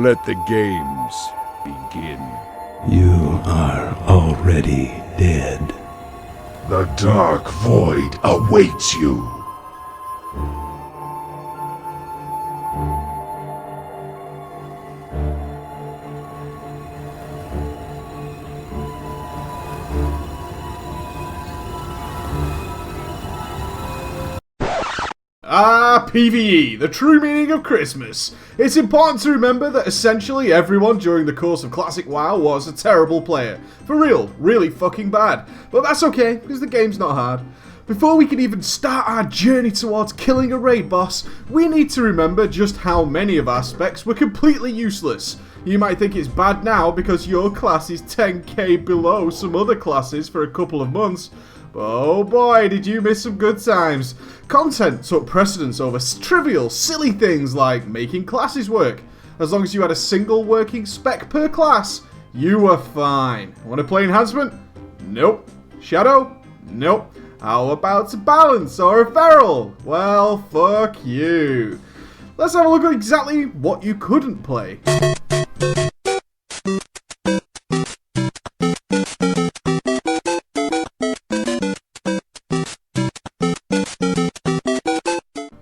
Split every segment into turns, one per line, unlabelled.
Let the games begin.
You are already dead.
The dark void awaits you.
PvE, the true meaning of Christmas. It's important to remember that essentially everyone during the course of Classic WoW was a terrible player. For real, really fucking bad. But that's okay, because the game's not hard. Before we can even start our journey towards killing a raid boss, we need to remember just how many of our specs were completely useless. You might think it's bad now because your class is 10k below some other classes for a couple of months. Oh boy, did you miss some good times. Content took precedence over trivial, silly things like making classes work. As long as you had a single working spec per class, you were fine. Want to play enhancement? Nope. Shadow? Nope. How about a balance or a feral? Well, fuck you. Let's have a look at exactly what you couldn't play.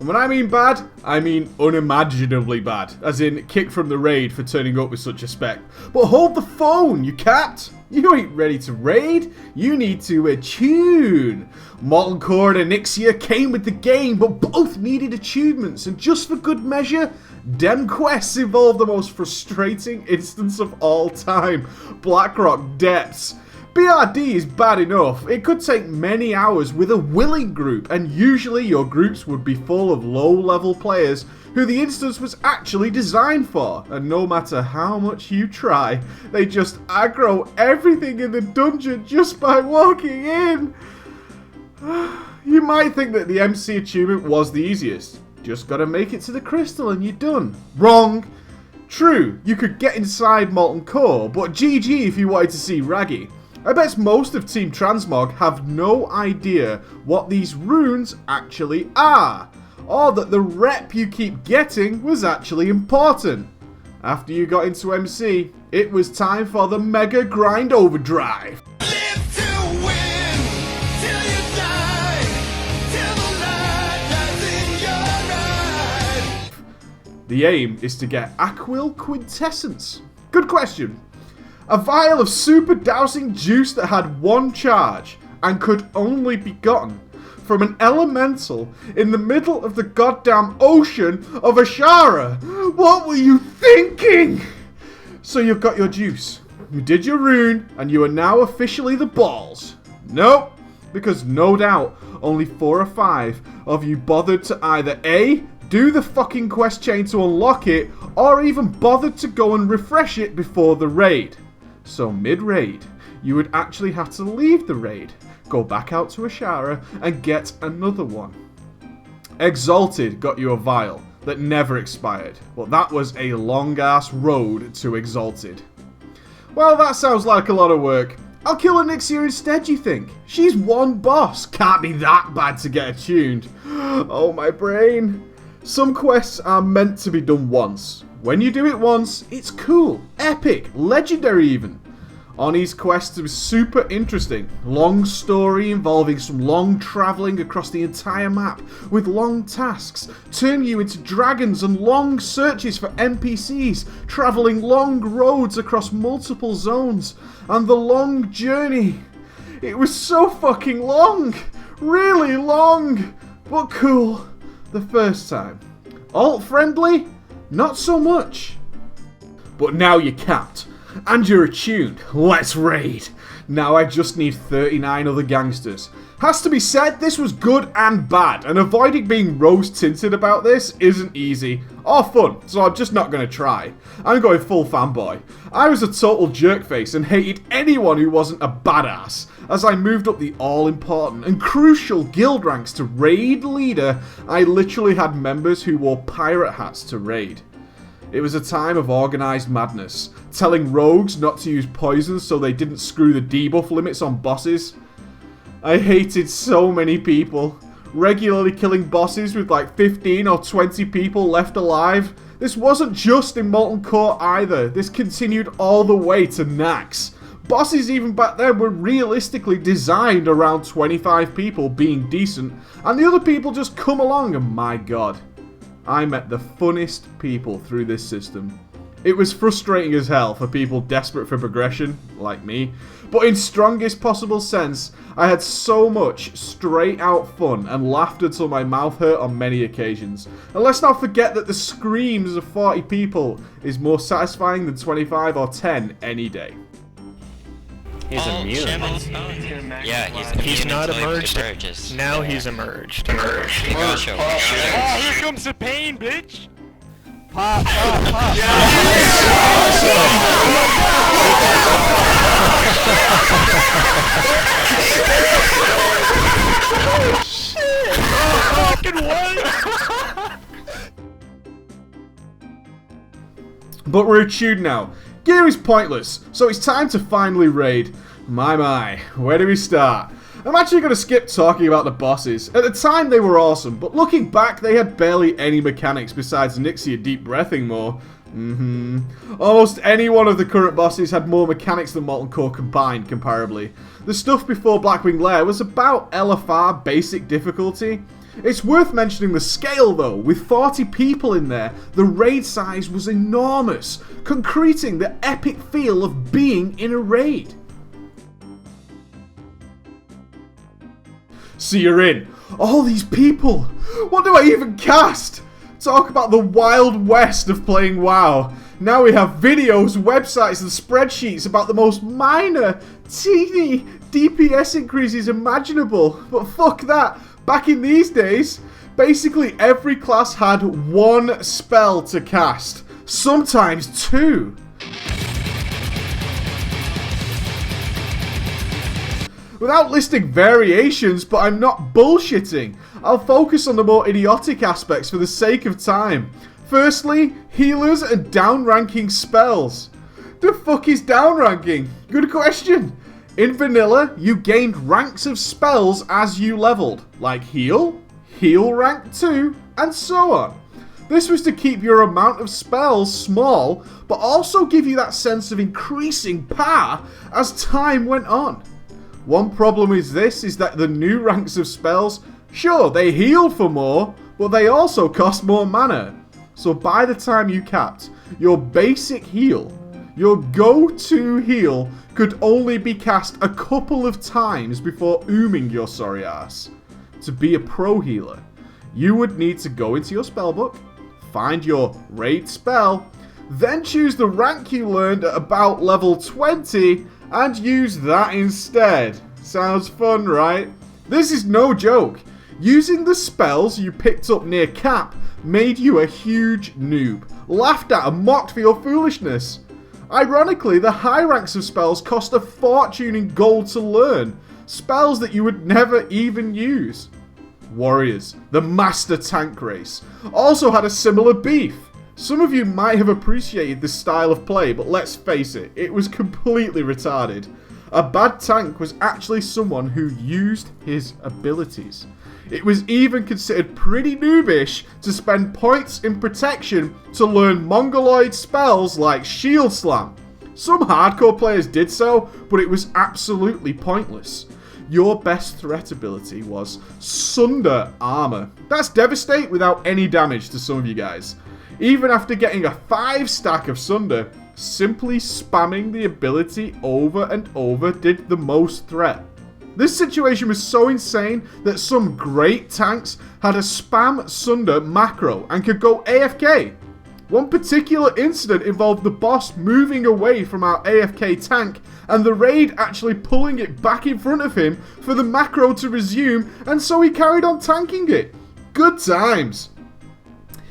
When I mean bad, I mean unimaginably bad, as in kick from the raid for turning up with such a spec. But hold the phone, you cat! You ain't ready to raid, you need to attune. Molten Core and Onyxia came with the game, but both needed attunements, and just for good measure, dem quests involved the most frustrating instance of all time, Blackrock Depths. BRD is bad enough. It could take many hours with a willing group, and usually your groups would be full of low-level players who the instance was actually designed for, and no matter how much you try, they just aggro everything in the dungeon just by walking in. You might think that the MC achievement was the easiest. Just gotta make it to the crystal and you're done. Wrong! True, you could get inside Molten Core, but GG if you wanted to see Raggy. I bet most of Team Transmog have no idea what these runes actually are, or that the rep you keep getting was actually important. After you got into MC, it was time for the Mega Grind Overdrive.
Live to win, till you die, till the light dies in your eyes.
The aim is to get Aquil Quintessence. Good question. A vial of super dousing juice that had one charge and could only be gotten from an elemental in the middle of the goddamn ocean of Ashara. What were you thinking? So you've got your juice, you did your rune, and you are now officially the balls. Nope, because no doubt only 4 or 5 of you bothered to either A, do the fucking quest chain to unlock it, or even bothered to go and refresh it before the raid. So mid-raid, you would actually have to leave the raid, go back out to Ashara, and get another one. Exalted got you a vial that never expired, but that was a long-ass road to Exalted. Well, that sounds like a lot of work. I'll kill Onyxia instead, you think? She's one boss, can't be that bad to get attuned. Oh, my brain. Some quests are meant to be done once. When you do it once, it's cool, epic, legendary even. Oni's quest was super interesting. Long story involving some long travelling across the entire map with long tasks, turn you into dragons and long searches for NPCs, travelling long roads across multiple zones, and the long journey. It was so fucking long, really long, but cool the first time. Alt friendly? Not so much. But now you're capped, and you're attuned. Let's raid. Now I just need 39 other gangsters. Has to be said, this was good and bad, and avoiding being rose-tinted about this isn't easy or fun, so I'm just not going to try. I'm going full fanboy. I was a total jerkface and hated anyone who wasn't a badass. As I moved up the all-important and crucial guild ranks to raid leader, I literally had members who wore pirate hats to raid. It was a time of organised madness, telling rogues not to use poison so they didn't screw the debuff limits on bosses. I hated so many people, regularly killing bosses with like 15 or 20 people left alive. This wasn't just in Molten Core either, this continued all the way to Nax. Bosses even back then were realistically designed around 25 people being decent, and the other people just come along, and my god, I met the funnest people through this system. It was frustrating as hell for people desperate for progression, like me, but in strongest possible sense, I had so much straight out fun and laughed until my mouth hurt on many occasions. And let's not forget that the screams of 40 people is more satisfying than 25 or 10 any day.
He's immune.
Yeah,
He's
immune
not
until he
emerged.
emerges.
Now he's emerged.
Oh,
Here comes the pain, bitch!
But we're attuned now. Gear is pointless, so it's time to finally raid. My, where do we start? I'm actually going to skip talking about the bosses. At the time they were awesome, but looking back they had barely any mechanics besides Nixia deep breathing more. Almost any one of the current bosses had more mechanics than Molten Core combined, comparably. The stuff before Blackwing Lair was about LFR basic difficulty. It's worth mentioning the scale though, with 40 people in there, the raid size was enormous, concreting the epic feel of being in a raid. So you're in. All these people! What do I even cast? Talk about the wild west of playing WoW. Now we have videos, websites and spreadsheets about the most minor, teeny DPS increases imaginable. But fuck that. Back in these days, basically every class had one spell to cast. Sometimes two. Without listing variations, but I'm not bullshitting, I'll focus on the more idiotic aspects for the sake of time. Firstly, healers and downranking spells. The fuck is downranking? Good question. In vanilla, you gained ranks of spells as you leveled, like heal, heal rank 2, and so on. This was to keep your amount of spells small, but also give you that sense of increasing power as time went on. One problem is that the new ranks of spells, sure, they heal for more, but they also cost more mana. So by the time you capped, your basic heal, your go-to heal, could only be cast a couple of times before ooming your sorry ass. To be a pro healer, you would need to go into your spellbook, find your raid spell, then choose the rank you learned at about level 20, and use that instead. Sounds fun, right? This is no joke. Using the spells you picked up near cap made you a huge noob, laughed at and mocked for your foolishness. Ironically, the high ranks of spells cost a fortune in gold to learn, spells that you would never even use. Warriors, the master tank race, also had a similar beef. Some of you might have appreciated this style of play, but let's face it, it was completely retarded. A bad tank was actually someone who used his abilities. It was even considered pretty noobish to spend points in protection to learn mongoloid spells like Shield Slam. Some hardcore players did so, but it was absolutely pointless. Your best threat ability was Sunder Armor. That's Devastate without any damage to some of you guys. Even after getting a 5 stack of Sunder, simply spamming the ability over and over did the most threat. This situation was so insane that some great tanks had a spam Sunder macro and could go AFK. One particular incident involved the boss moving away from our AFK tank and the raid actually pulling it back in front of him for the macro to resume, and so he carried on tanking it. Good times.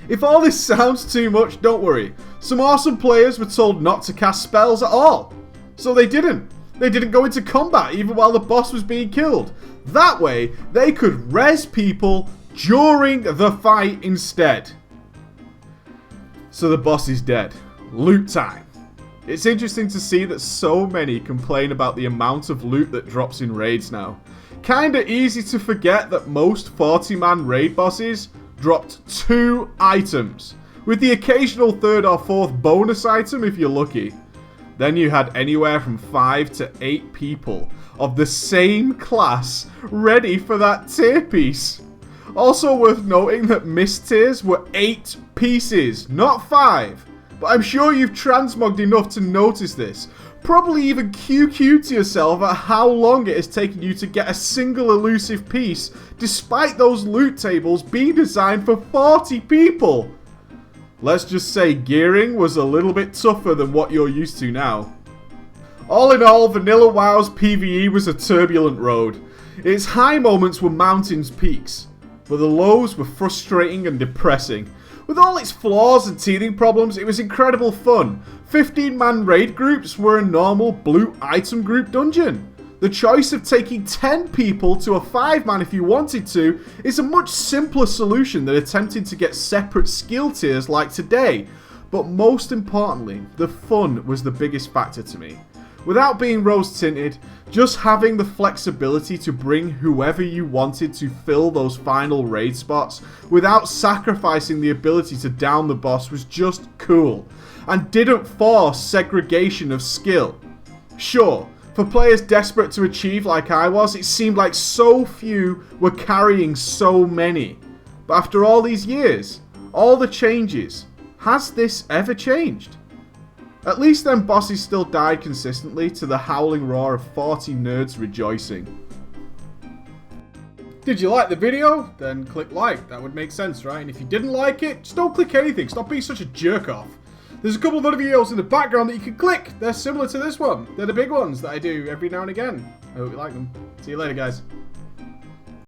If all this sounds too much, don't worry. Some awesome players were told not to cast spells at all. So they didn't. They didn't go into combat even while the boss was being killed. That way, they could res people during the fight instead. So the boss is dead. Loot time. It's interesting to see that so many complain about the amount of loot that drops in raids now. Kinda easy to forget that most 40-man raid bosses dropped 2 items, with the occasional 3rd or 4th bonus item if you're lucky. Then you had anywhere from 5 to 8 people of the same class ready for that tier piece. Also worth noting that missed tiers were 8 pieces, not 5. But I'm sure you've transmogged enough to notice this. Probably even QQ to yourself at how long it has taken you to get a single elusive piece, despite those loot tables being designed for 40 people. Let's just say gearing was a little bit tougher than what you're used to now. All in all, Vanilla WoW's PvE was a turbulent road. Its high moments were mountains peaks, but the lows were frustrating and depressing. With all its flaws and teething problems, it was incredible fun. 15-man raid groups were a normal blue item group dungeon. The choice of taking 10 people to a 5-man if you wanted to is a much simpler solution than attempting to get separate skill tiers like today. But most importantly, the fun was the biggest factor to me. Without being rose-tinted, just having the flexibility to bring whoever you wanted to fill those final raid spots without sacrificing the ability to down the boss was just cool, and didn't force segregation of skill. Sure, for players desperate to achieve like I was, it seemed like so few were carrying so many. But after all these years, all the changes, has this ever changed? At least them bosses still died consistently to the howling roar of 40 nerds rejoicing. Did you like the video? Then click like, that would make sense, right? And if you didn't like it, just don't click anything, stop being such a jerk off. There's a couple of other videos in the background that you can click, they're similar to this one. They're the big ones that I do every now and again. I hope you like them. See you later, guys.